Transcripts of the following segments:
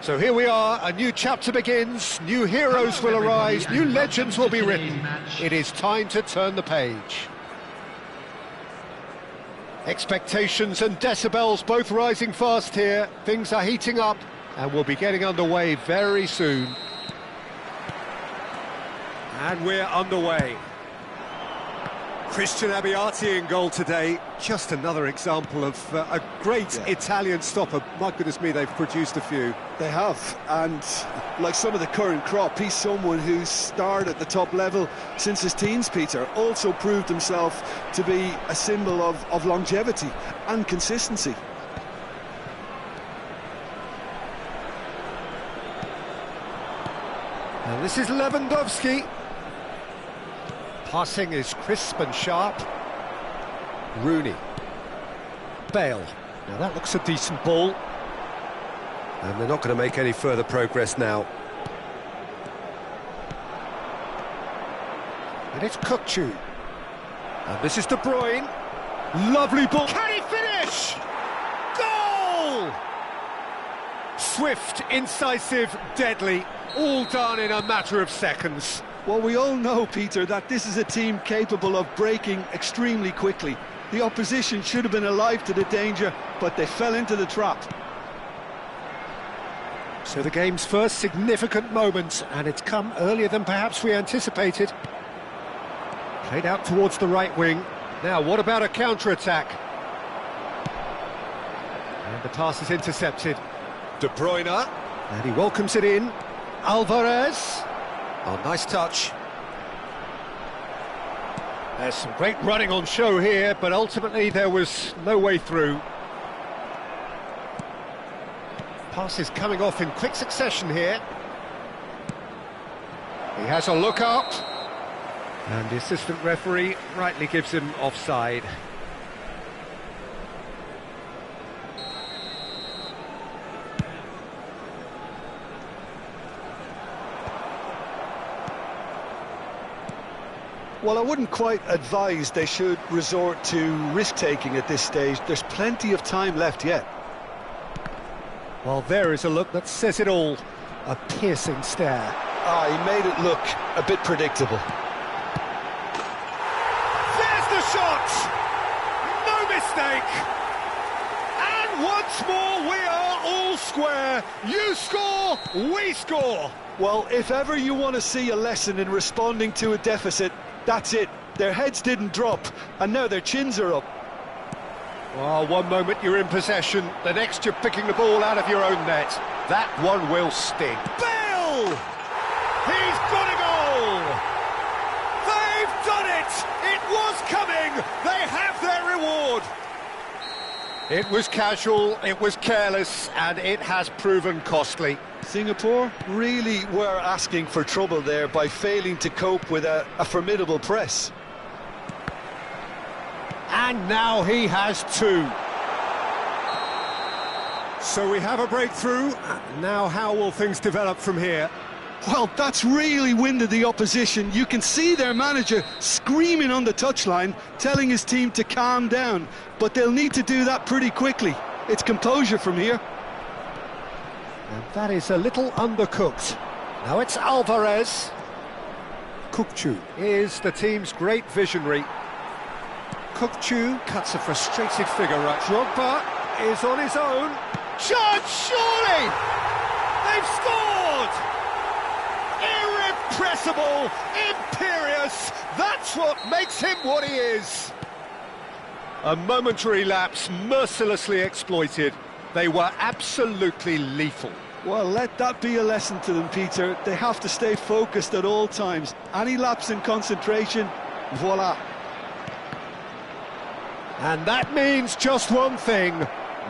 So here we are, a new chapter begins, new heroes will arise, new legends will be written. It is time to turn the page. Expectations and decibels both rising fast here. Things are heating up and we'll be getting underway very soon. And we're underway. Christian Abbiati in goal today. Just another example of a great Italian stopper. My goodness me, they've produced a few. They have, and like some of the current crop, he's someone who's starred at the top level since his teens, Peter. Also proved himself to be a symbol of longevity and consistency. And this is Lewandowski. Passing is crisp and sharp. Rooney. Bale. Now that looks a decent ball. And they're not going to make any further progress now. And it's Kukçu. And this is De Bruyne. Lovely ball. Can he finish? Goal! Swift, incisive, deadly. All done in a matter of seconds. Well, we all know, Peter, that this is a team capable of breaking extremely quickly. The opposition should have been alive to the danger, but they fell into the trap. So the game's first significant moment, and it's come earlier than perhaps we anticipated. Played out towards the right wing. Now, what about a counter-attack? And the pass is intercepted. De Bruyne, and he welcomes it in. Alvarez. Oh, nice touch. There's some great running on show here, but ultimately there was no way through. Passes coming off in quick succession here. He has a look up. And the assistant referee rightly gives him offside. Well, I wouldn't quite advise they should resort to risk-taking at this stage. There's plenty of time left yet. Well, there is a look that says it all. A piercing stare. Ah, he made it look a bit predictable. There's the shot! No mistake! And once more we are all square. You score, we score! Well, if ever you want to see a lesson in responding to a deficit, that's it. Their heads didn't drop, and now their chins are up. Well, one moment you're in possession, the next you're picking the ball out of your own net. That one will sting. Bale! He's got a goal! They've done it! It was coming! They have their reward! It was casual, it was careless, and it has proven costly. Singapore really were asking for trouble there by failing to cope with a formidable press. And now he has two. So we have a breakthrough. Now how will things develop from here? Well, that's really winded the opposition. You can see their manager screaming on the touchline, telling his team to calm down. But they'll need to do that pretty quickly. It's composure from here. And that is a little undercooked. Now it's Alvarez. Kukçu is the team's great visionary. Kukçu cuts a frustrated figure right. Drogba is on his own. Chance, surely! They've scored! Irrepressible, imperious, that's what makes him what he is. A momentary lapse mercilessly exploited. They were absolutely lethal. Well, let that be a lesson to them, Peter. They have to stay focused at all times. Any lapse in concentration, voila. And that means just one thing,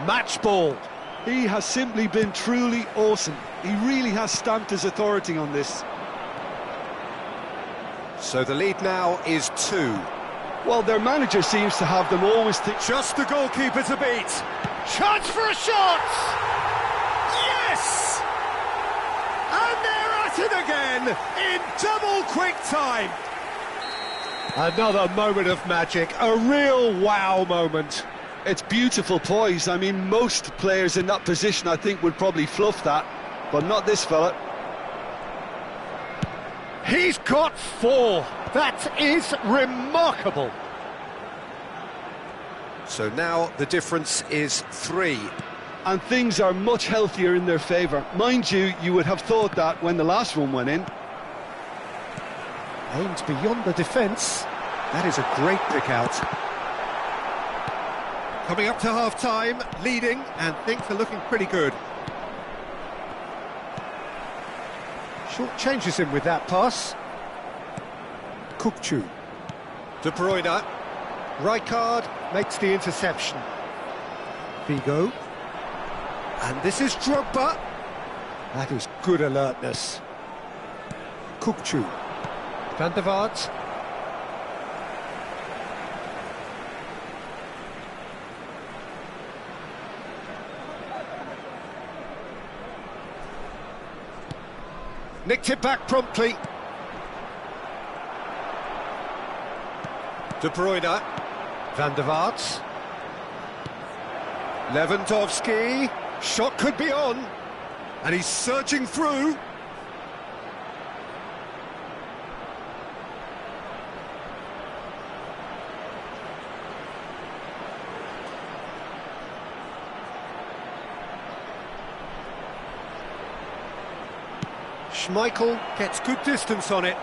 match ball. He has simply been truly awesome. He really has stamped his authority on this. So the lead now is 2. Well, their manager seems to have them always just the goalkeeper to beat. Chance for a shot! Yes! And they're at it again in double quick time. Another moment of magic, a real wow moment. It's beautiful poise. I mean, most players in that position, I think, would probably fluff that. but not this fella. He's got 4. That is remarkable. So now the difference is 3. And things are much healthier in their favour. Mind you, you would have thought that when the last one went in. Aimed beyond the defence. That is a great pick out. Coming up to half-time, leading, and things are looking pretty good. Short changes him with that pass. Kukçu. De Bruyne. Rijkaard makes the interception. Figo. And this is Drogba. That is good alertness. Kukçu. Van der Vaart. Nicked it back promptly. De Bruyne. Van der Vaart. Lewandowski. Shot could be on. And he's surging through. Schmeichel gets good distance on it.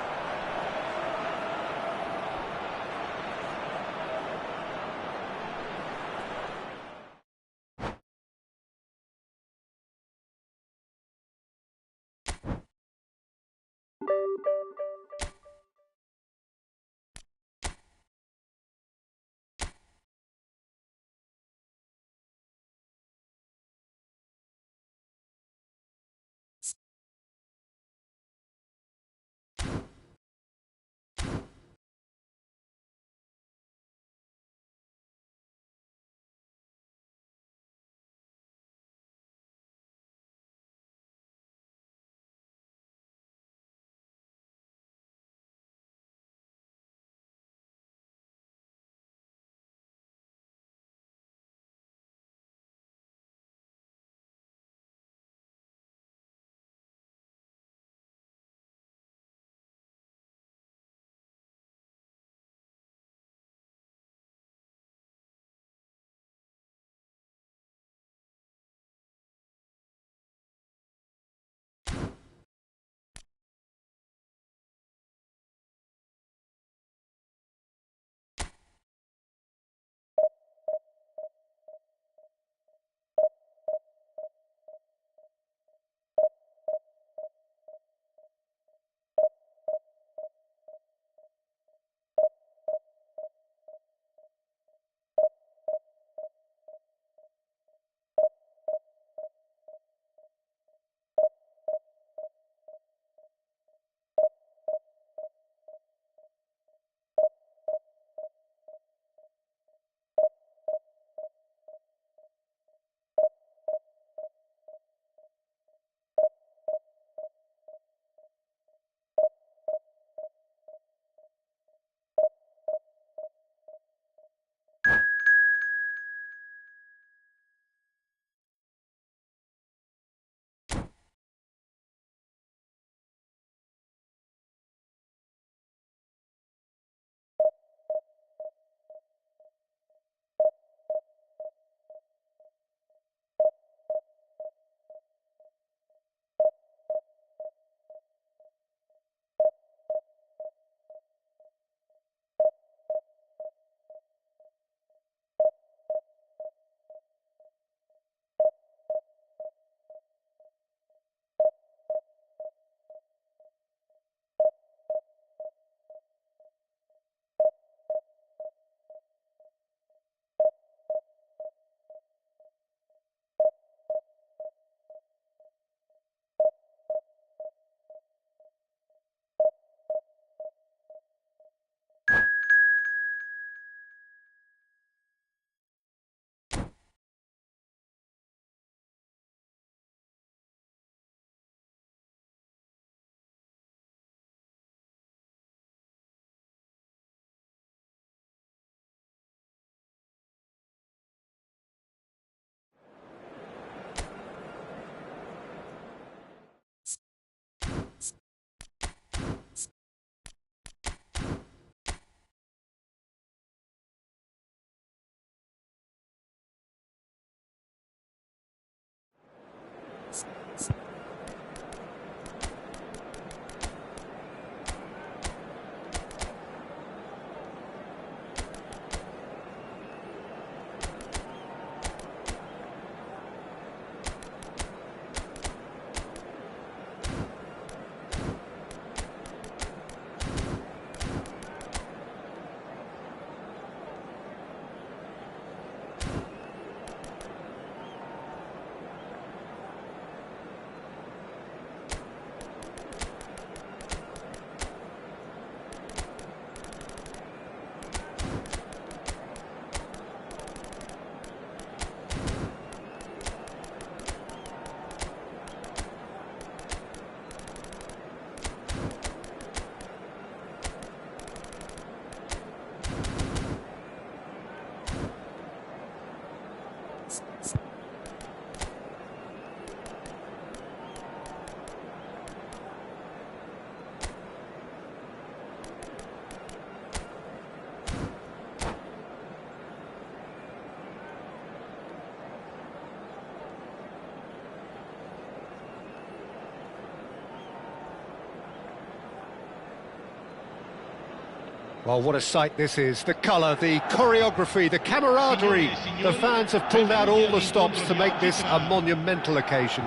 Well, what a sight this is. The colour, the choreography, the camaraderie. The fans have pulled out all the stops to make this a monumental occasion.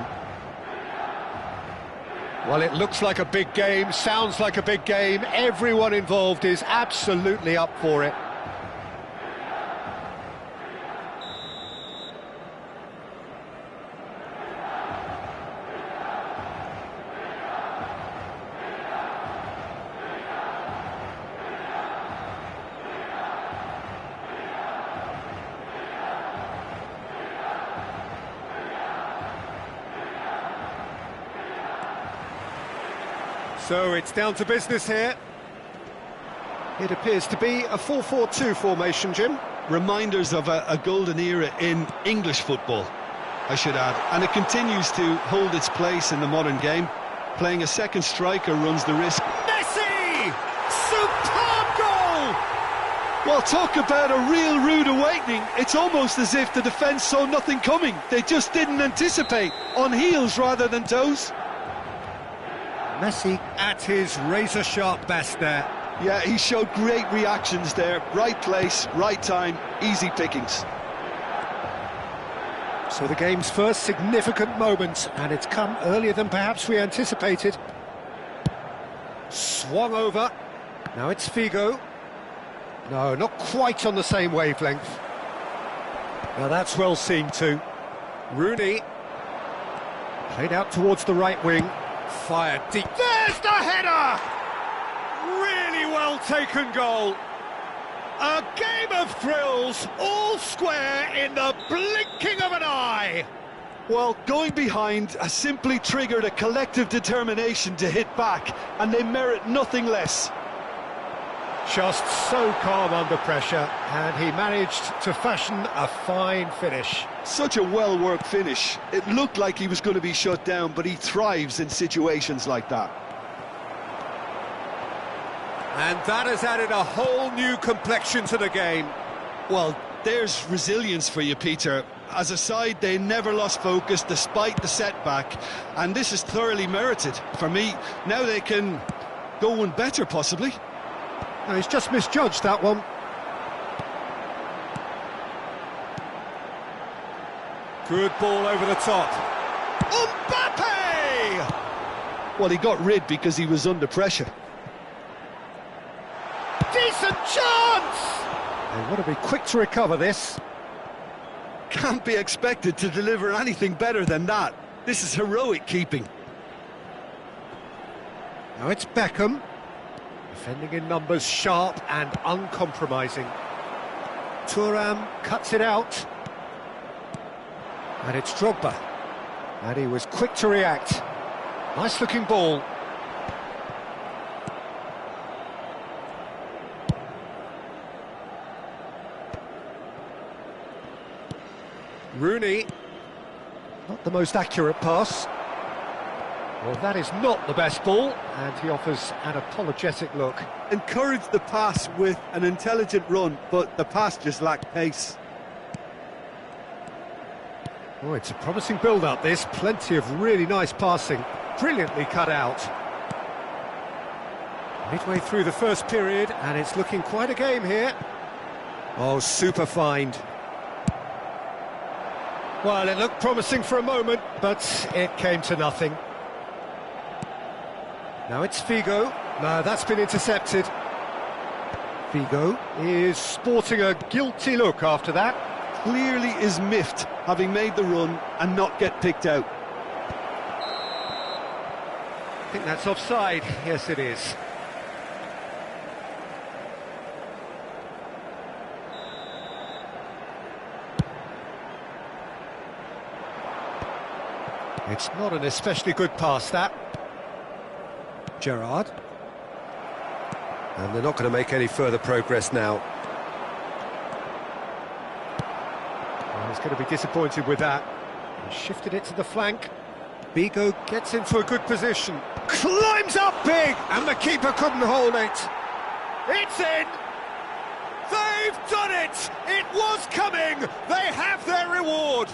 Well, it looks like a big game, sounds like a big game. Everyone involved is absolutely up for it. So it's down to business here. It appears to be a 4-4-2 formation, Jim. Reminders of a golden era in English football, I should add. And it continues to hold its place in the modern game. Playing a second striker runs the risk. Messi! Superb goal! Well, talk about a real rude awakening. It's almost as if the defence saw nothing coming. They just didn't anticipate, on heels rather than toes. Messi at his razor-sharp best there. Yeah, he showed great reactions there. Right place, right time, easy pickings. So the game's first significant moment, and it's come earlier than perhaps we anticipated. Swung over. Now it's Figo. No, not quite on the same wavelength. Now that's well seen too. Rooney. Played out towards the right wing. Fired deep. There's the header! Really well taken goal. A game of thrills, all square in the blinking of an eye. Well, going behind has simply triggered a collective determination to hit back, and they merit nothing less. Just so calm under pressure, and he managed to fashion a fine finish. Such a well-worked finish. It looked like he was going to be shut down, but he thrives in situations like that. And that has added a whole new complexion to the game. Well, there's resilience for you, Peter. As a side, they never lost focus despite the setback, and this is thoroughly merited. For me, now they can go one better, possibly. No, he's just misjudged that one. Good ball over the top. Mbappe! Well, he got rid because he was under pressure. Decent chance! They want to be quick to recover this. Can't be expected to deliver anything better than that. This is heroic keeping. Now it's Beckham. Defending in numbers, sharp and uncompromising. Thuram cuts it out. And it's Drogba. And he was quick to react. Nice looking ball. Rooney. Not the most accurate pass. Well, that is not the best ball, and he offers an apologetic look. Encouraged the pass with an intelligent run, but the pass just lacked pace. Oh, it's a promising build-up, this. Plenty of really nice passing. Brilliantly cut out. Midway through the first period, and it's looking quite a game here. Oh, super find. Well, it looked promising for a moment, but it came to nothing. Now it's Figo. No, that's been intercepted. Figo is sporting a guilty look after that. Clearly is miffed, having made the run and not get picked out. I think that's offside. Yes, it is. It's not an especially good pass, that. Gerrard. And they're not going to make any further progress now. Well, he's going to be disappointed with that. He shifted it to the flank. Figo gets into a good position. Climbs up big! And the keeper couldn't hold it. It's in! They've done it! It was coming! They have their reward!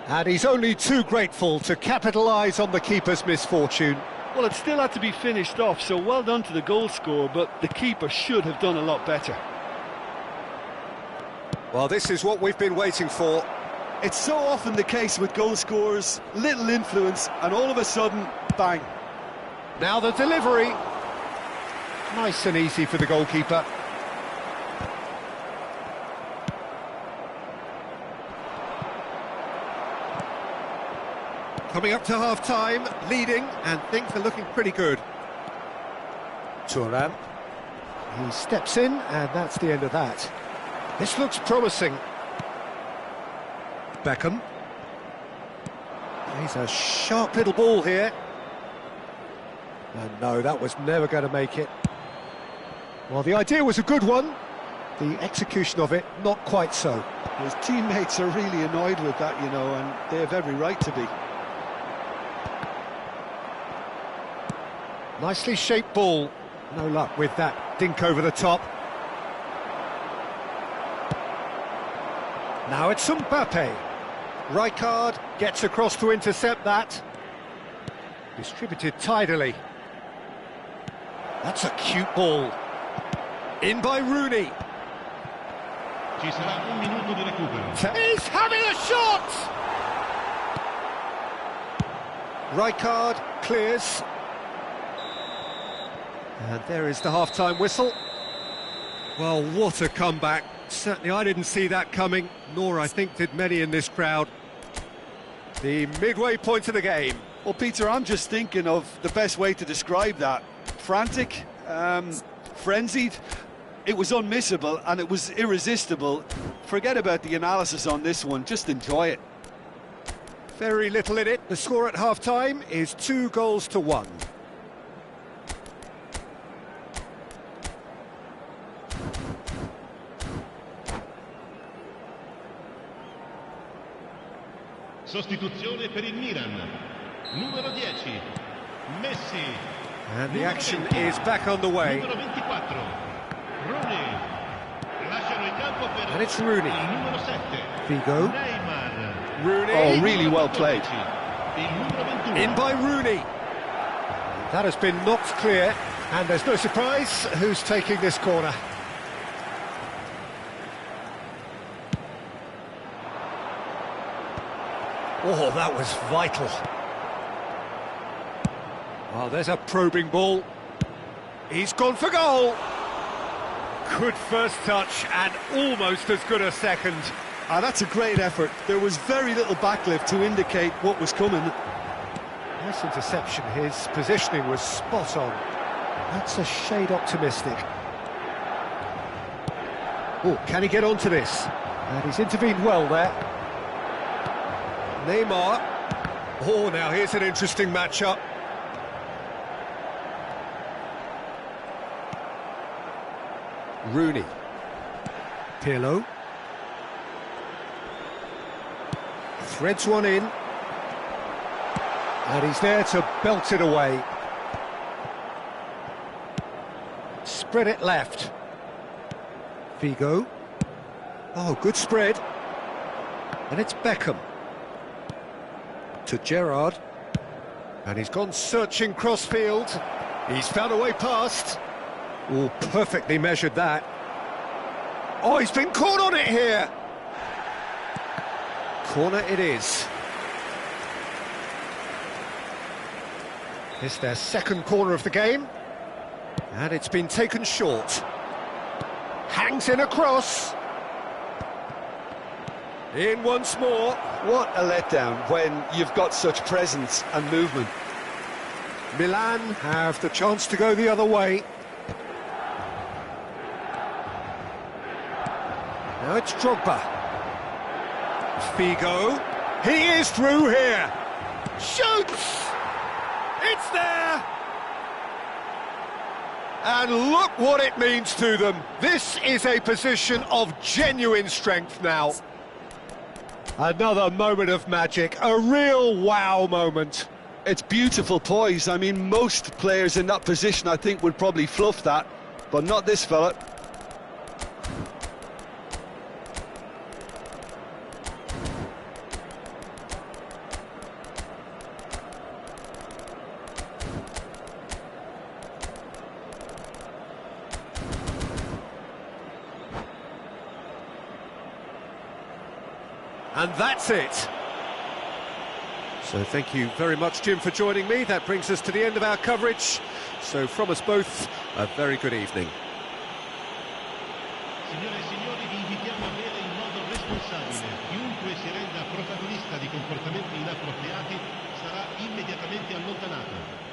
And he's only too grateful to capitalise on the keeper's misfortune. Well, it still had to be finished off, so well done to the goal scorer, but the keeper should have done a lot better. Well, this is what we've been waiting for. It's so often the case with goal scorers, little influence, and all of a sudden, bang. Now the delivery. Nice and easy for the goalkeeper. Coming up to half-time, leading, and things are looking pretty good. Thuram. He steps in, and that's the end of that. This looks promising. Beckham. He's a sharp little ball here. And no, that was never going to make it. Well, the idea was a good one. The execution of it, not quite so. His teammates are really annoyed with that, you know, and they have every right to be. Nicely shaped ball. No luck with that dink over the top. Now it's Mbappe. Rijkaard gets across to intercept that. Distributed tidily. That's a cute ball. In by Rooney. Ci sarà un minuto di recupero. He's having a shot! Rijkaard clears. And there is the half-time whistle. Well, what a comeback. Certainly I didn't see that coming, nor I think did many in this crowd. The midway point of the game. Well, Peter, I'm just thinking of the best way to describe that. Frantic, frenzied. It was unmissable and it was irresistible. Forget about the analysis on this one, just enjoy it. Very little in it. The score at half-time is 2-1. Sostituzione per il Milan. Numero 10, Messi. And the action is back on the way. Numero 24, Rooney. Lasciano il campo per And it's Rooney. il numero 7, Figo. Neymar. Rooney. Oh, really well played. Il numero 21. In by Rooney. That has been knocked clear, and there's no surprise who's taking this corner. Oh, that was vital. Well, there's a probing ball. He's gone for goal. Good first touch and almost as good a second. That's a great effort. There was very little backlift to indicate what was coming. Nice interception. His positioning was spot on. That's a shade optimistic. Oh, can he get onto this? And he's intervened well there. Neymar. Oh, now here's an interesting matchup. Rooney. Pirlo. Threads one in. And he's there to belt it away. Spread it left. Figo. Oh, good spread. And it's Beckham. To Gerrard. And he's gone searching crossfield. He's found a way past. Oh, perfectly measured that. Oh, he's been caught on it here. Corner it is. It's their second corner of the game. And it's been taken short. Hangs in a cross. In once more. What a letdown when you've got such presence and movement. Milan have the chance to go the other way. Now it's Drogba. Figo. He is through here. Shoots! It's there! And look what it means to them. This is a position of genuine strength now. Another moment of magic, a real wow moment. It's beautiful poise. I mean, most players in that position, I think, would probably fluff that, but not this fella. And that's it. So thank you very much, Jim, for joining me. That brings us to the end of our coverage. So from us both, a very good evening. Signore e signori, vi invitiamo a bere in modo responsabile. Chiunque si renda protagonista di comportamenti inappropriati sarà immediatamente allontanato.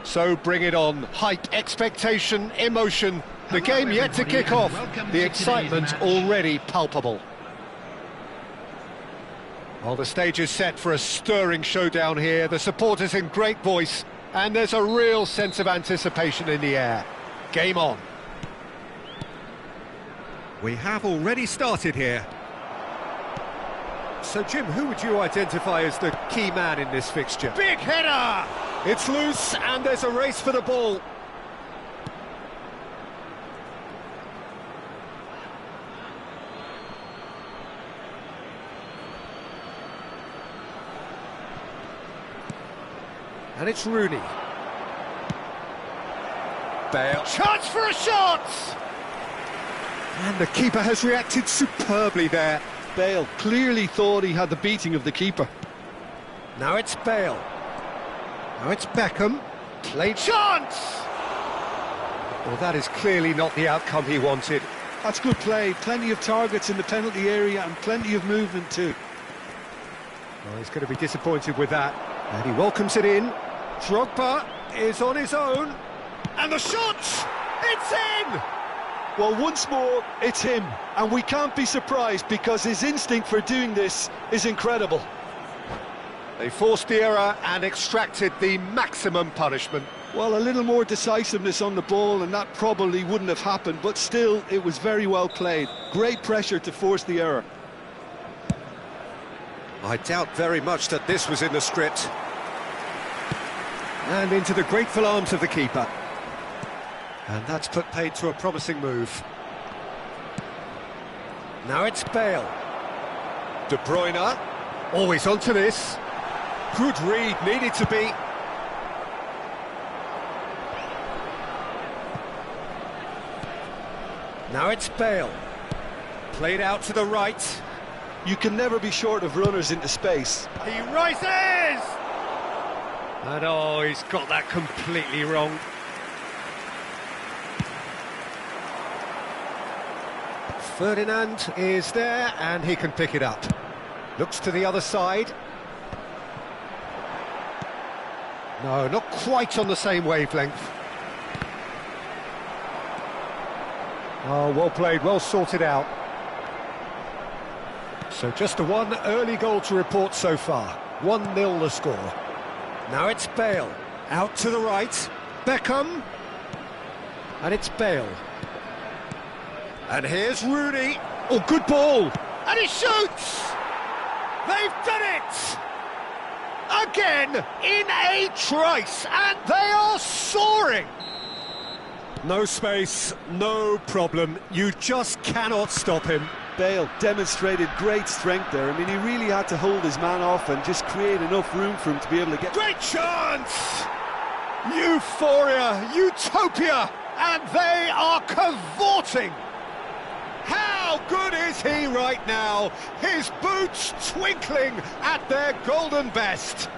So bring it on. Hype, expectation, emotion. The game yet to kick off. The excitement already palpable. Well, the stage is set for a stirring showdown here. The supporters in great voice, and there's a real sense of anticipation in the air. Game on. We have already started here. So, Jim, who would you identify as the key man in this fixture? Big header! It's loose, and there's a race for the ball. And it's Rooney. Bale. Chance for a shot! And the keeper has reacted superbly there. Bale clearly thought he had the beating of the keeper. Now it's Bale. Now it's Beckham. Played chance! Well, that is clearly not the outcome he wanted. That's good play. Plenty of targets in the penalty area and plenty of movement too. Well, he's going to be disappointed with that. And he welcomes it in. Drogba is on his own. And the shot! It's in! Well, once more, it's him. And we can't be surprised because his instinct for doing this is incredible. They forced the error and extracted the maximum punishment. Well, a little more decisiveness on the ball and that probably wouldn't have happened, but still, it was very well played. Great pressure to force the error. I doubt very much that this was in the script. And into the grateful arms of the keeper. And that's put paid to a promising move. Now it's Bale. De Bruyne. Always onto this. Good read, needed to be. Now it's Bale. Played out to the right. You can never be short of runners into space. He rises! And oh, he's got that completely wrong. Ferdinand is there, and he can pick it up. Looks to the other side. No, not quite on the same wavelength. Oh, well played, well sorted out. So just the one early goal to report so far. 1-0 the score. Now it's Bale. Out to the right. Beckham. And it's Bale. And here's Rooney. Oh, good ball. And he shoots! They've done it! Again, in a trice, and they are soaring! No space, no problem. You just cannot stop him. Bale demonstrated great strength there. I mean, he really had to hold his man off and just create enough room for him to be able to get... Great chance! Euphoria, utopia, and they are cavorting! How good is he right now? His boots twinkling at their golden best.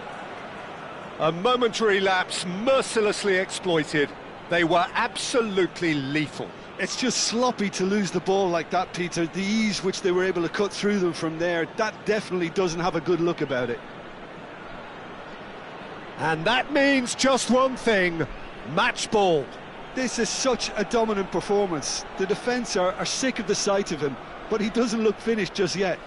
A momentary lapse mercilessly exploited. They were absolutely lethal. It's just sloppy to lose the ball like that, Peter. The ease which they were able to cut through them from there, that definitely doesn't have a good look about it. And that means just one thing, match ball. This is such a dominant performance. The defence are sick of the sight of him, but he doesn't look finished just yet.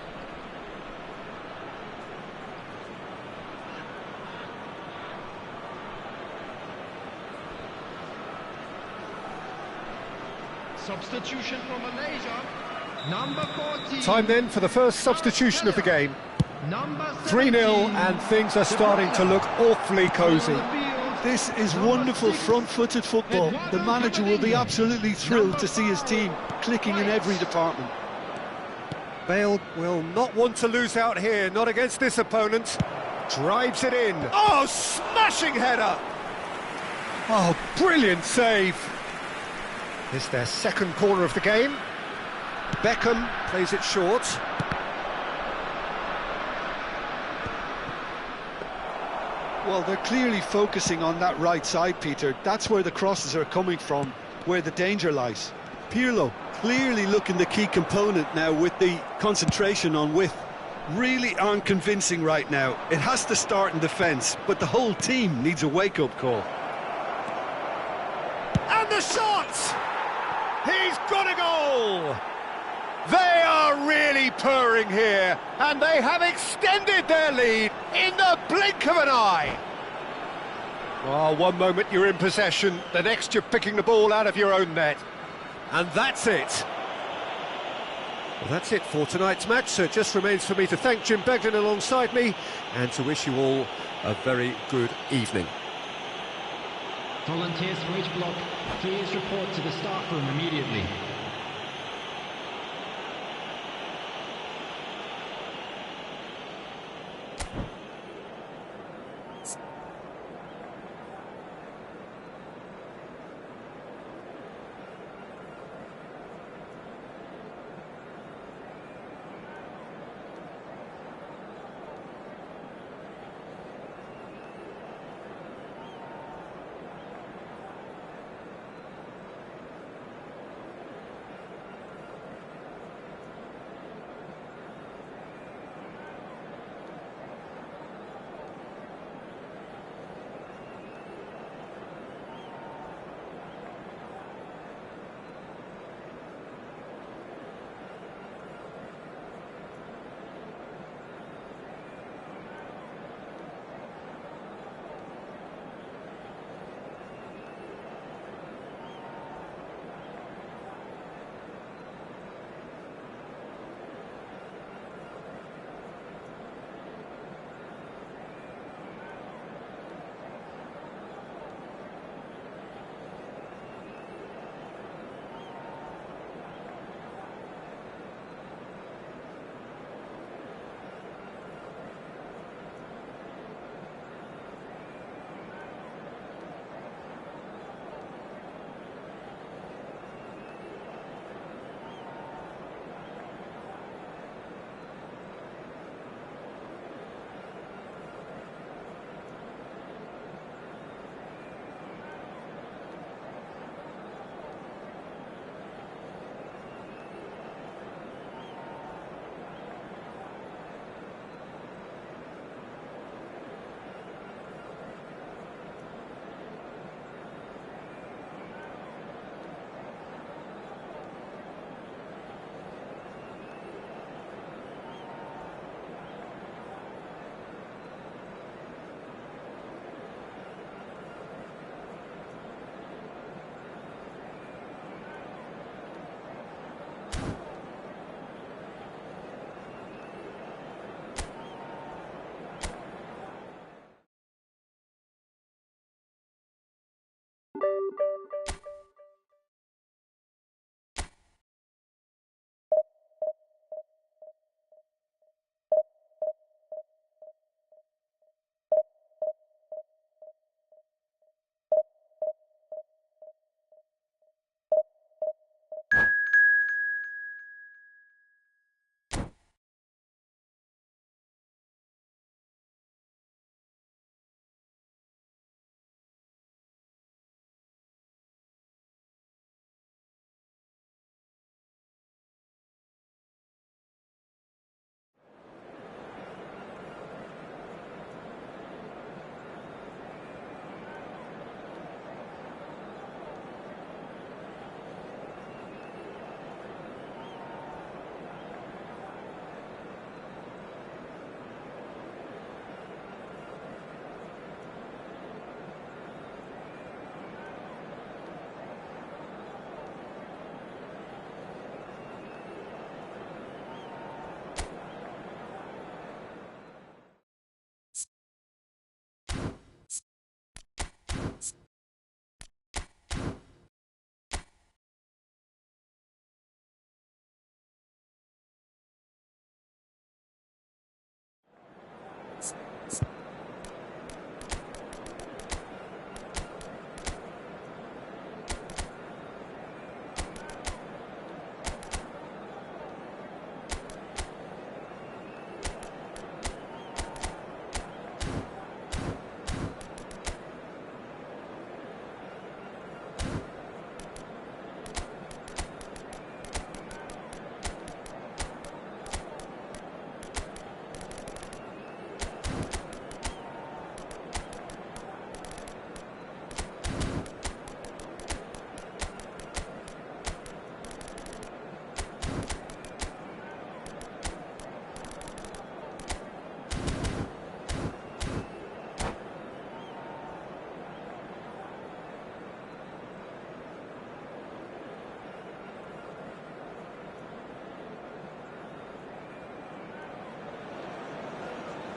Substitution from Malaysia. Number 14. Time then for the first substitution of the game. 3-0 and things are starting to look awfully cosy. This is wonderful front-footed football. The manager will be absolutely thrilled to see his team clicking in every department. Bale will not want to lose out here, not against this opponent. Drives it in. Oh, smashing header! Oh, brilliant save. It's their second corner of the game. Beckham plays it short. Well, they're clearly focusing on that right side, Peter. That's where the crosses are coming from, where the danger lies. Pirlo clearly looking the key component now with the concentration on width. Really aren't convincing right now. It has to start in defence, but the whole team needs a wake-up call. a shot! He's got a goal! They are really purring here, and they have extended their lead in the blink of an eye. Oh, one moment you're in possession, the next you're picking the ball out of your own net. And that's it. Well, that's it for tonight's match, so it just remains for me to thank Jim Beglin alongside me and to wish you all a very good evening. Volunteers for each block, please report to the staff room immediately.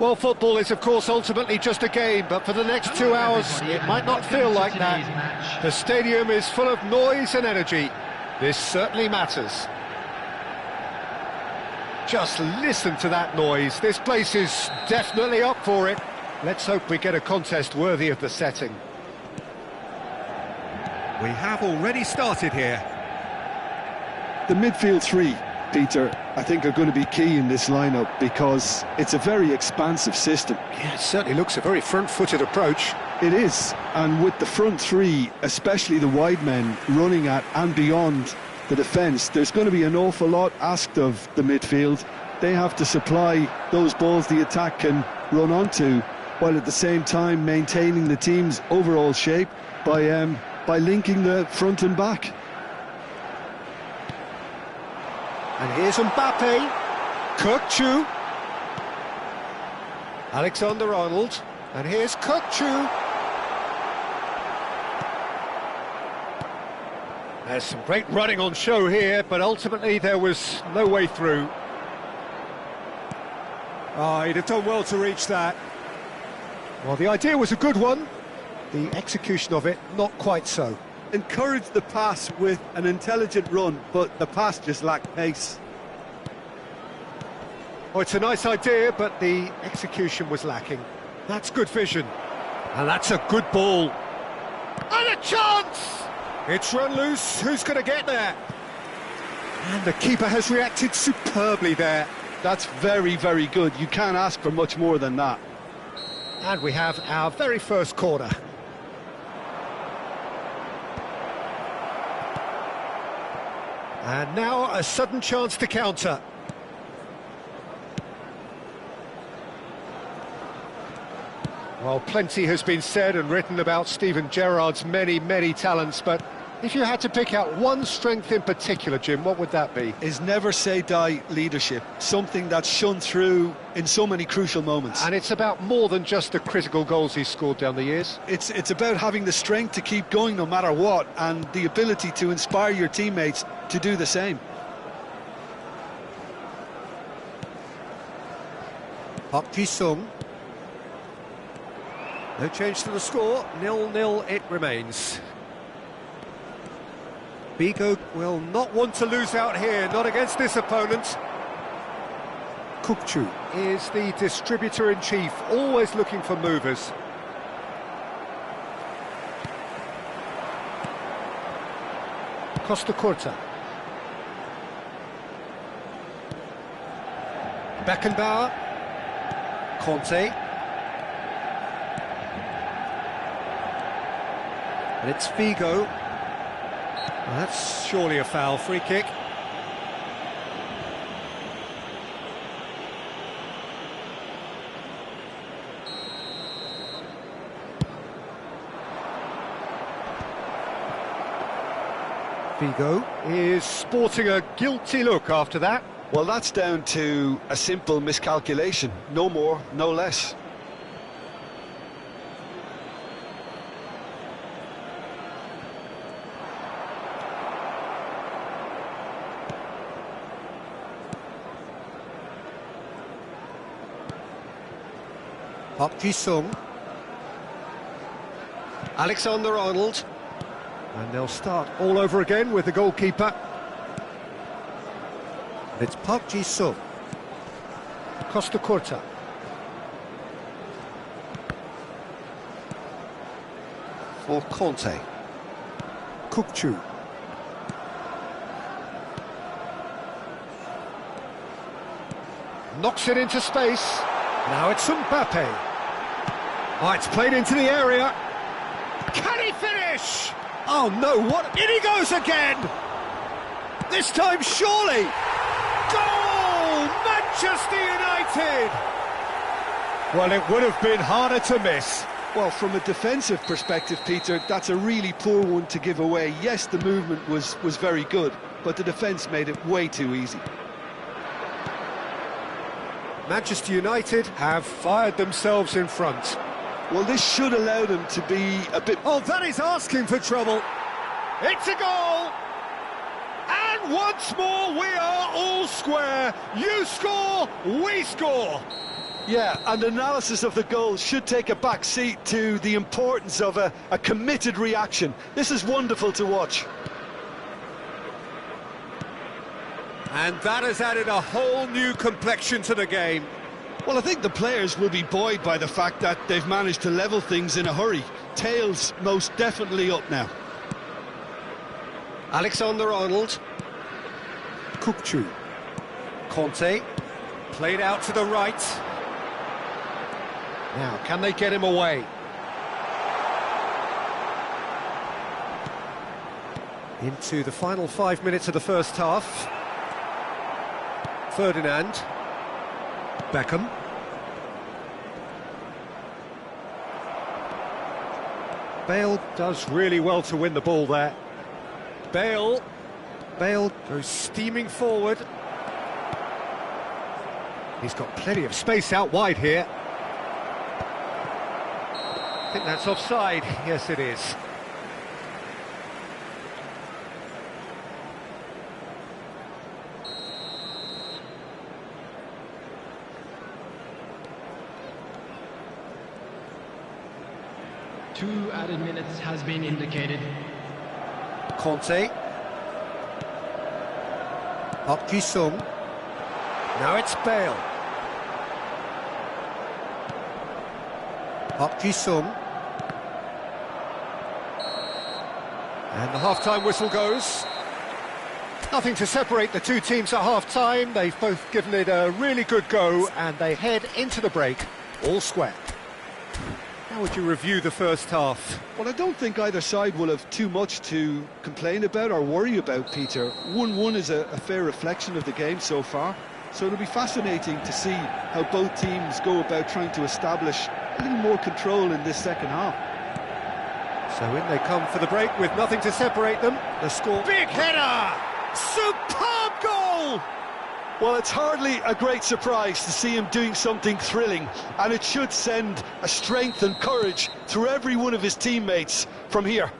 Well, football is, of course, ultimately just a game, but for the next 2 hours, it might not feel like that. The stadium is full of noise and energy. This certainly matters. Just listen to that noise. This place is definitely up for it. Let's hope we get a contest worthy of the setting. We have already started here. The midfield three, Peter, I think are going to be key in this lineup because it's a very expansive system. Yeah, it certainly looks a very front-footed approach. It is, and with the front three, especially the wide men running at and beyond the defence, there's going to be an awful lot asked of the midfield. They have to supply those balls the attack can run onto, while at the same time maintaining the team's overall shape by linking the front and back. And here's Mbappe, Kukçu, Alexander-Arnold, and here's Kukçu. There's some great running on show here, but ultimately there was no way through. Oh, he'd have done well to reach that. Well, the idea was a good one, the execution of it not quite so. Encouraged the pass with an intelligent run, but the pass just lacked pace. Oh, it's a nice idea, but the execution was lacking. That's good vision. And that's a good ball. And a chance! It's run loose. Who's going to get there? And the keeper has reacted superbly there. That's very, very good. You can't ask for much more than that. And we have our very first corner. And now a sudden chance to counter. Well, plenty has been said and written about Steven Gerrard's many, many talents, but if you had to pick out one strength in particular, Jim, what would that be? His never-say-die leadership, something that's shone through in so many crucial moments. And it's about more than just the critical goals he's scored down the years. It's about having the strength to keep going no matter what, and the ability to inspire your teammates to do the same. Park Ji-sung. No change to the score, 0-0 it remains. Vigo will not want to lose out here, not against this opponent. Kukçu is the distributor-in-chief, always looking for movers. Costa Curta. Beckenbauer. Conte. And it's Vigo. Well, that's surely a foul. Free kick. Vigo is sporting a guilty look after that. Well, that's down to a simple miscalculation. No more, no less. Park Ji-sung. Alexander-Arnold. And they'll start all over again with the goalkeeper. It's Park Ji-sung. Costa Curta. For Conte. Kukçu. Knocks it into space. Now it's Mbappe. Oh, it's played into the area. Can he finish? Oh no, what? In he goes again! This time surely! Goal! Manchester United! Well, it would have been harder to miss. Well, from a defensive perspective, Peter, that's a really poor one to give away. Yes, the movement was very good, but the defence made it way too easy. Manchester United have fired themselves in front. Well, this should allow them to be a bit... Oh, that is asking for trouble. It's a goal! And once more, we are all square. You score, we score. Yeah, and analysis of the goal should take a back seat to the importance of a committed reaction. This is wonderful to watch. And that has added a whole new complexion to the game. Well, I think the players will be buoyed by the fact that they've managed to level things in a hurry. Tails most definitely up now. Alexander-Arnold. Kukçu. Conte. Played out to the right. Now, can they get him away? Into the final 5 minutes of the first half. Ferdinand. Beckham. Bale does really well to win the ball there. Bale goes steaming forward. He's got plenty of space out wide here. I think that's offside. Yes, it is. Two added minutes has been indicated. Conte. Park Ji-sung. Now it's Bale. Park Ji-sung. And the half-time whistle goes. Nothing to separate the two teams at half-time. They've both given it a really good go, and they head into the break all square. How would you review the first half? Well, I don't think either side will have too much to complain about or worry about, Peter. 1-1 is a fair reflection of the game so far, so it'll be fascinating to see how both teams go about trying to establish a little more control in this second half. So in they come for the break with nothing to separate them. The score... Big header! Superb goal! Well, it's hardly a great surprise to see him doing something thrilling, and it should send a strength and courage through every one of his teammates from here.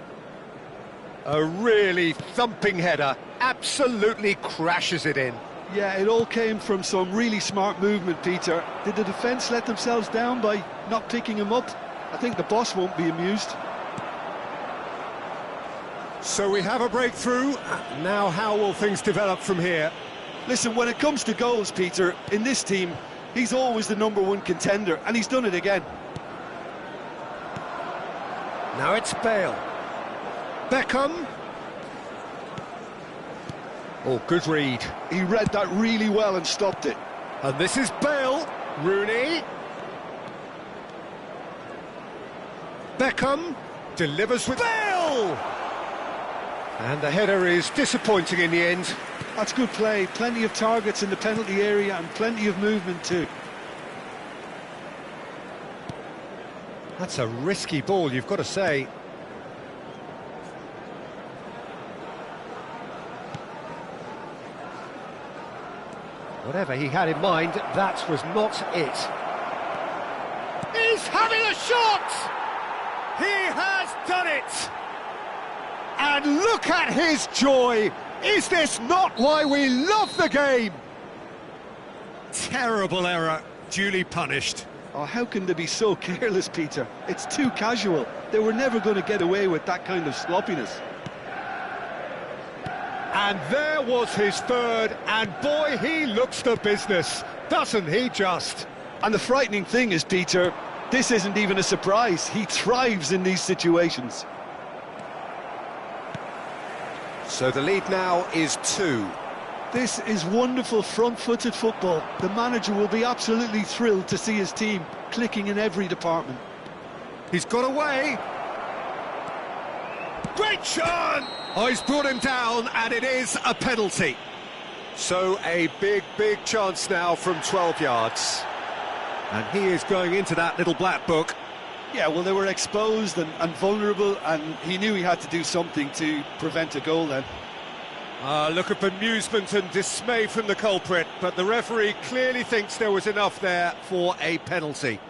A really thumping header, absolutely crashes it in. Yeah, it all came from some really smart movement, Peter. Did the defence let themselves down by not picking him up? I think the boss won't be amused. So we have a breakthrough. Now how will things develop from here? Listen, when it comes to goals, Peter, in this team, he's always the #1 contender, and he's done it again. Now it's Bale. Beckham. Oh, good read. He read that really well and stopped it. And this is Bale. Rooney. Beckham delivers with Bale! And the header is disappointing in the end. That's good play. Plenty of targets in the penalty area and plenty of movement too. That's a risky ball, you've got to say. Whatever he had in mind, that was not it. He's having a shot! He has done it! And look at his joy! Is this not why we love the game? Terrible error, duly punished. Oh, how can they be so careless, Peter? It's too casual. They were never going to get away with that kind of sloppiness. And there was his third, and boy, he looks the business, doesn't he just? And the frightening thing is, Peter, this isn't even a surprise. He thrives in these situations. So the lead now is 2. This is wonderful front-footed football. The manager will be absolutely thrilled to see his team clicking in every department. He's got away. Great shot! Oh, he's brought him down, and it is a penalty. So a big chance now from 12 yards. And he is going into that little black book. Yeah, well, they were exposed and vulnerable, and he knew he had to do something to prevent a goal then. Look of amusement and dismay from the culprit, but the referee clearly thinks there was enough there for a penalty.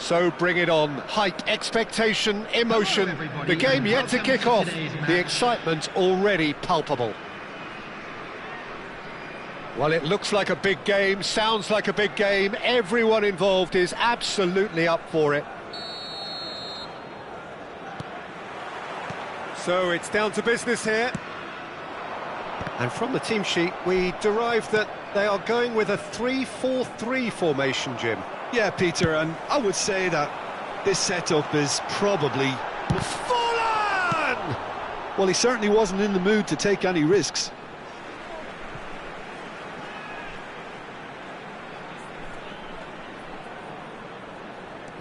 So bring it on. Hype, expectation, emotion. The game yet to kick off. The excitement already palpable. Well, it looks like a big game, sounds like a big game. Everyone involved is absolutely up for it. So it's down to business here. And from the team sheet, we derive that they are going with a 3-4-3 formation, Jim. Yeah, Peter, and I would say that this setup is probably... Fallen! Well, he certainly wasn't in the mood to take any risks.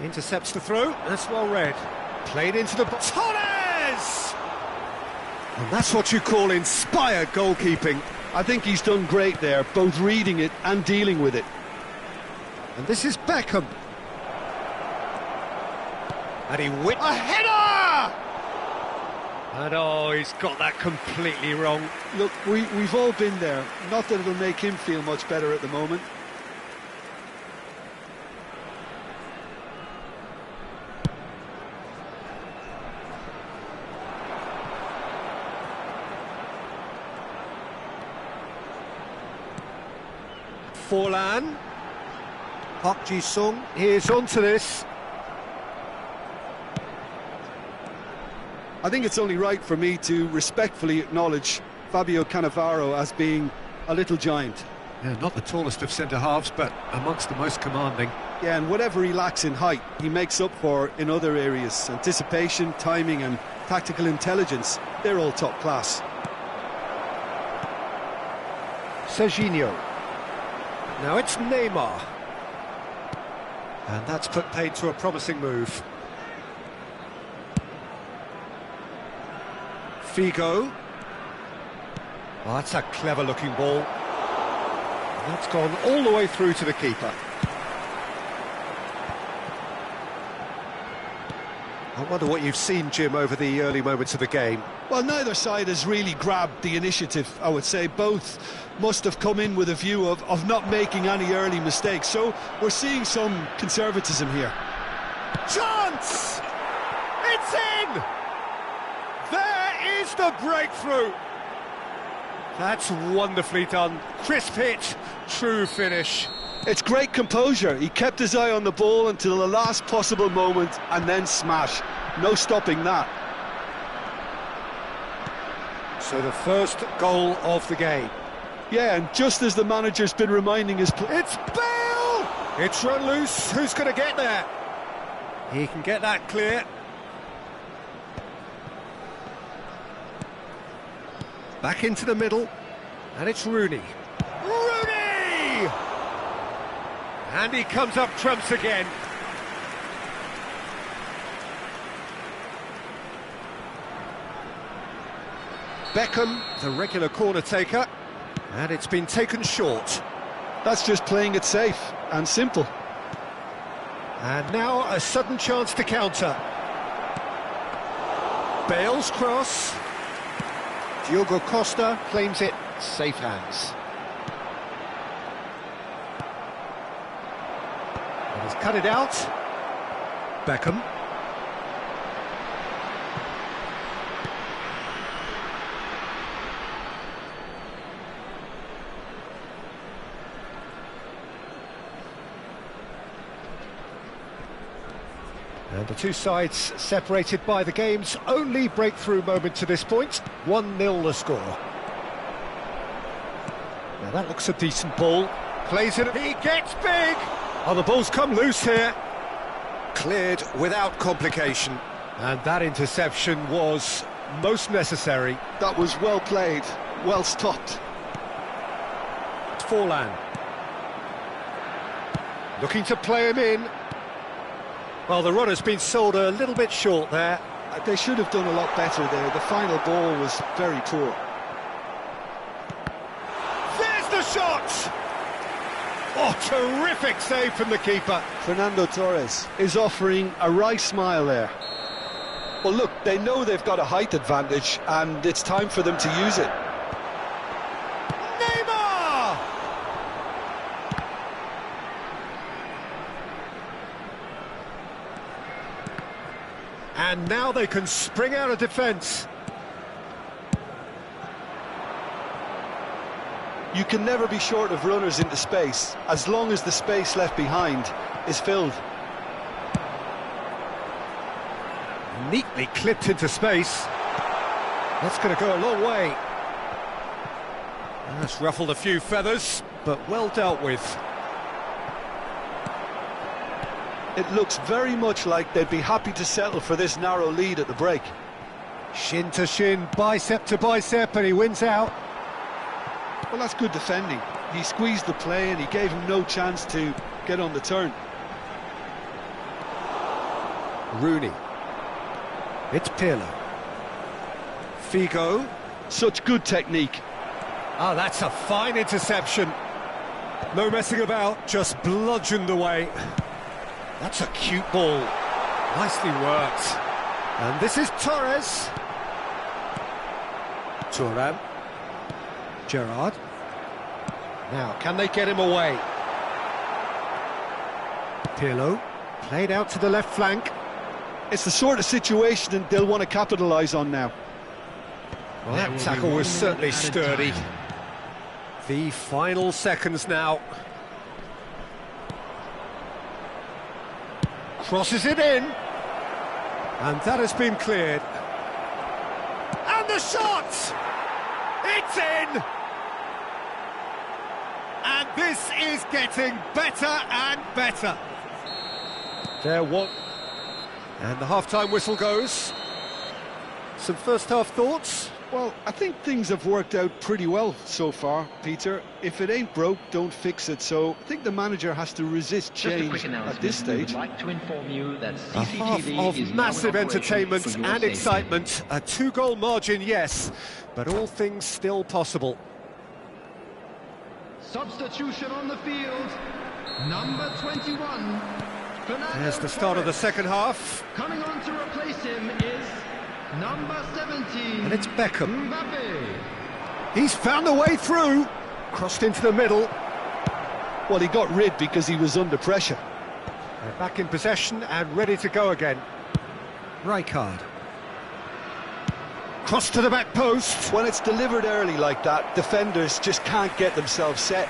Intercepts the throw, that's well read. Played into the box. Torres! And that's what you call inspired goalkeeping. I think he's done great there, both reading it and dealing with it. And this is Beckham. And he whipped a header! And oh, he's got that completely wrong. Look, we've all been there. Not that it'll make him feel much better at the moment. Forlan. Park Ji-sung is onto this. I think it's only right for me to respectfully acknowledge Fabio Cannavaro as being a little giant. Yeah, not the tallest of centre-halves, but amongst the most commanding. Yeah, and whatever he lacks in height, he makes up for in other areas. Anticipation, timing and tactical intelligence, they're all top class. Serginho. Now it's Neymar. And that's put paid to a promising move. Figo. Oh, that's a clever-looking ball. And that's gone all the way through to the keeper. I wonder what you've seen, Jim, over the early moments of the game. Well, neither side has really grabbed the initiative, I would say. Both must have come in with a view of not making any early mistakes. So we're seeing some conservatism here. Chance! It's in! There is the breakthrough! That's wonderfully done. Crisp hit, true finish. It's great composure. He kept his eye on the ball until the last possible moment and then smash. No stopping that. So the first goal of the game. Yeah, and just as the manager's been reminding his players... It's Bale! It's run loose. Who's going to get there? He can get that clear. Back into the middle. And it's Rooney. Rooney! And he comes up trumps again. Beckham, the regular corner taker. And it's been taken short. That's just playing it safe and simple. And now a sudden chance to counter. Bale's cross. Diogo Costa claims it, safe hands. And he's cut it out. Beckham. And the two sides separated by the game's only breakthrough moment to this point. 1-0 the score. Now that looks a decent ball. Plays it, he gets big! Oh, the ball's come loose here. Cleared without complication. And that interception was most necessary. That was well played, well stopped. Forlan. Looking to play him in. Well, the runner's been sold a little bit short there. They should have done a lot better there. The final ball was very poor. There's the shot! Oh, terrific save from the keeper. Fernando Torres is offering a wry smile there. Well, look, they know they've got a height advantage, and it's time for them to use it. Neymar! And now they can spring out of defence. You can never be short of runners into space, as long as the space left behind is filled. Neatly clipped into space. That's going to go a long way. That's ruffled a few feathers, but well dealt with. It looks very much like they'd be happy to settle for this narrow lead at the break. Shin to shin, bicep to bicep, and he wins out. Well, that's good defending. He squeezed the play and he gave him no chance to get on the turn. Rooney. It's Pirlo. Figo. Such good technique. Ah, that's a fine interception. No messing about, just bludgeoned away. That's a cute ball. Nicely worked. And this is Torres. Thuram. Gerrard. Now, can they get him away? Pirlo. Played out to the left flank. It's the sort of situation they'll want to capitalise on now. Well, that tackle was certainly sturdy. The final seconds now. Crosses it in. And that has been cleared. And the shot! It's in! And this is getting better and better. There was... And the half-time whistle goes. Some first-half thoughts? Well, I think things have worked out pretty well so far, Peter. If it ain't broke, don't fix it. So I think the manager has to resist change at this stage. We'd like to inform you that A half CCTV is of now in massive operation entertainment for your and safety. excitement. A 2-goal margin, yes, but all things still possible. Substitution on the field, number 21. There's the start of the second half. Coming on to replace him is number 17. And it's Beckham. Mbappe. He's found the way through. Crossed into the middle. Well, he got rid because he was under pressure. They're back in possession and ready to go again. Rijkaard. Cross to the back post. When it's delivered early like that, defenders just can't get themselves set.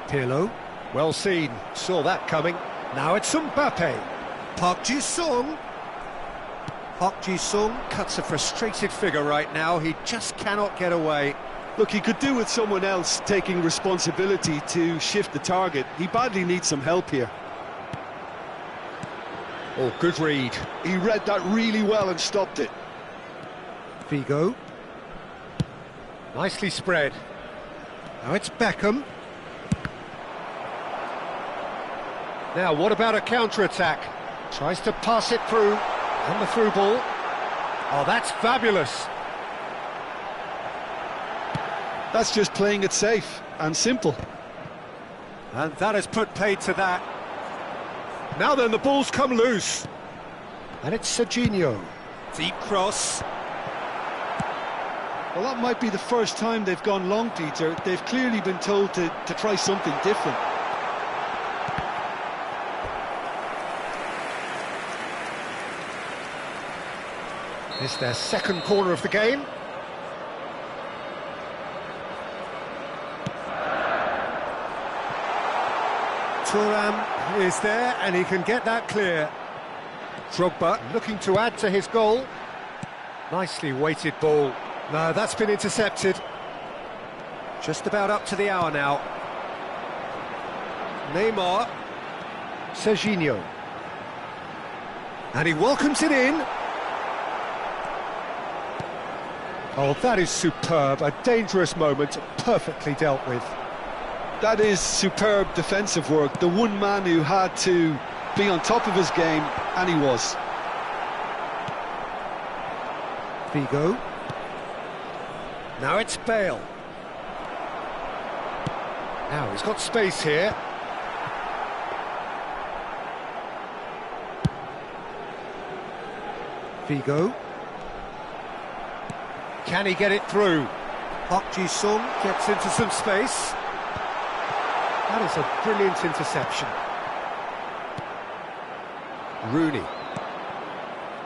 Pirlo, well seen, saw that coming. Now it's Mbappe. Park Ji-sung. Park Ji-sung cuts a frustrated figure right now. He just cannot get away. Look, he could do with someone else taking responsibility to shift the target. He badly needs some help here. Oh, good read. He read that really well and stopped it. Figo. Nicely spread. Now it's Beckham. Now, what about a counter-attack? Tries to pass it through, and the through ball. Oh, that's fabulous. That's just playing it safe and simple. And that has put paid to that. Now then, the ball's come loose. And it's Serginho. Deep cross. Well, that might be the first time they've gone long, Peter. They've clearly been told to try something different. It's their second corner of the game. Thuram is there, and he can get that clear. Drogba looking to add to his goal. Nicely weighted ball. No, that's been intercepted. Just about up to the hour now. Neymar. Serginho. And he welcomes it in. Oh, that is superb. A dangerous moment, perfectly dealt with. That is superb defensive work. The one man who had to be on top of his game, and he was. Figo. Now it's Bale. Now he's got space here. Figo. Can he get it through? Park Ji-sung gets into some space. That is a brilliant interception. Rooney.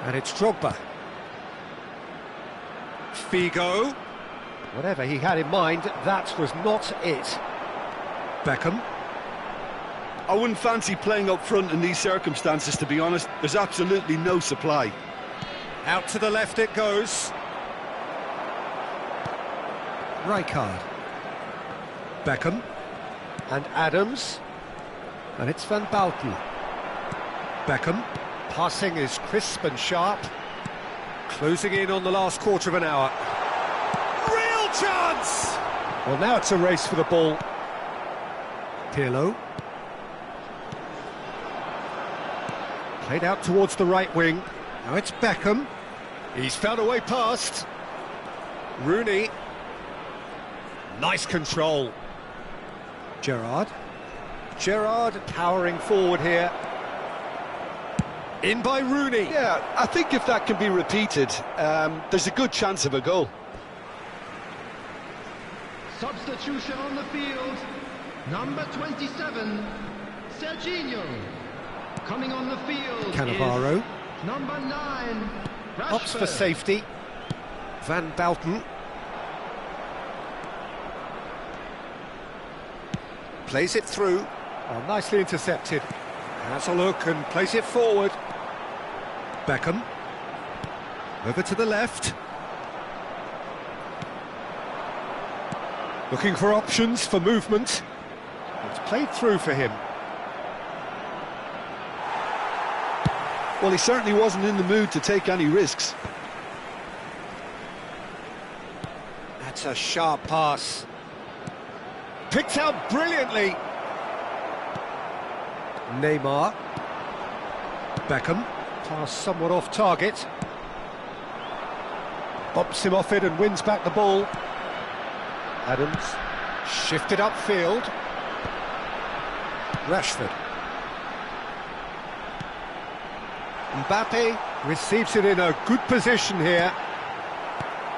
And it's Drogba. Figo. Whatever he had in mind, that was not it. Beckham. I wouldn't fancy playing up front in these circumstances, to be honest. There's absolutely no supply. Out to the left it goes. Rijkaard. Beckham. And Adams. And it's Van Bauten. Beckham. Passing is crisp and sharp. Closing in on the last quarter of an hour. Real chance! Well, now it's a race for the ball. Pirlo. Played out towards the right wing. Now it's Beckham. He's found a way past. Rooney. Nice control. Gerrard. Gerrard powering forward here. In by Rooney. Yeah, I think if that can be repeated, there's a good chance of a goal. Substitution on the field. Number 27, Serginho. Coming on the field Cannavaro. is number 9, Rashford. Opts for safety. Van Bauten. Plays it through. Oh, nicely intercepted. Has a look and plays it forward. Beckham. Over to the left. Looking for options for movement. It's played through for him. Well, he certainly wasn't in the mood to take any risks. That's a sharp pass. Picked out brilliantly. Neymar. Beckham. Pass somewhat off target. Bops him off it and wins back the ball. Adams. Shifted upfield. Rashford. Mbappe receives it in a good position here.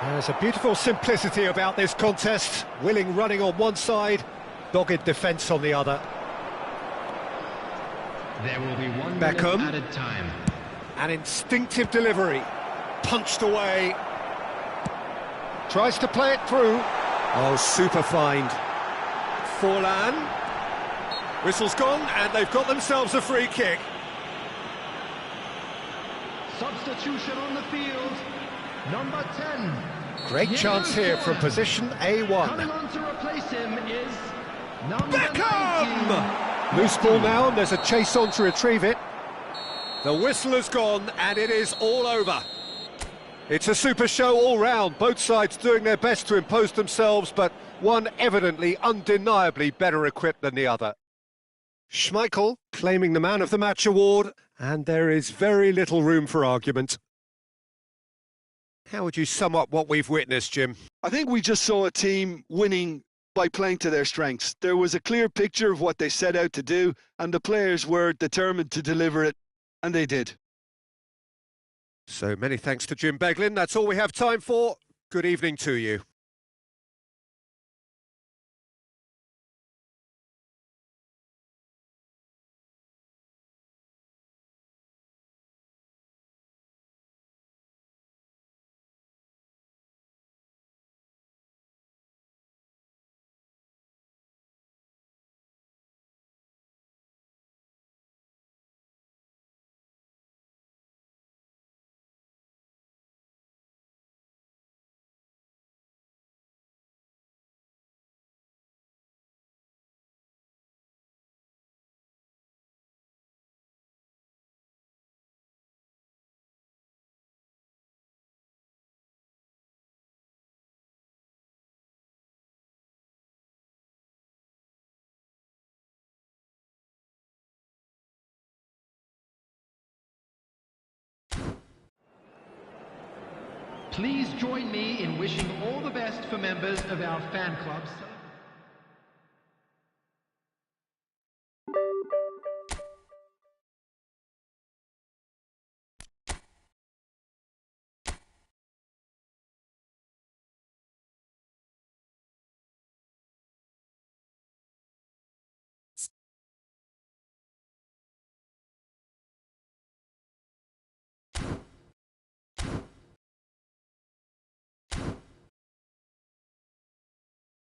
There's a beautiful simplicity about this contest. Willing running on one side, dogged defence on the other. There will be 1 Beckham. minute added time. An instinctive delivery. Punched away. Tries to play it through. Oh, super find. Forlan. Whistle's gone, and they've got themselves a free kick. Substitution on the field. Number 10. Great chance here from position Coming A1. on to replace him is number Beckham! 19. Loose ball now, and there's a chase on to retrieve it. The whistle has gone, and it is all over. It's a super show all round, both sides doing their best to impose themselves, but one evidently, undeniably better equipped than the other. Schmeichel claiming the Man of the Match award, and there is very little room for argument. How would you sum up what we've witnessed, Jim? I think we just saw a team winning by playing to their strengths. There was a clear picture of what they set out to do, and the players were determined to deliver it, and they did. So many thanks to Jim Beglin. That's all we have time for. Good evening to you. Please join me in wishing all the best for members of our fan clubs.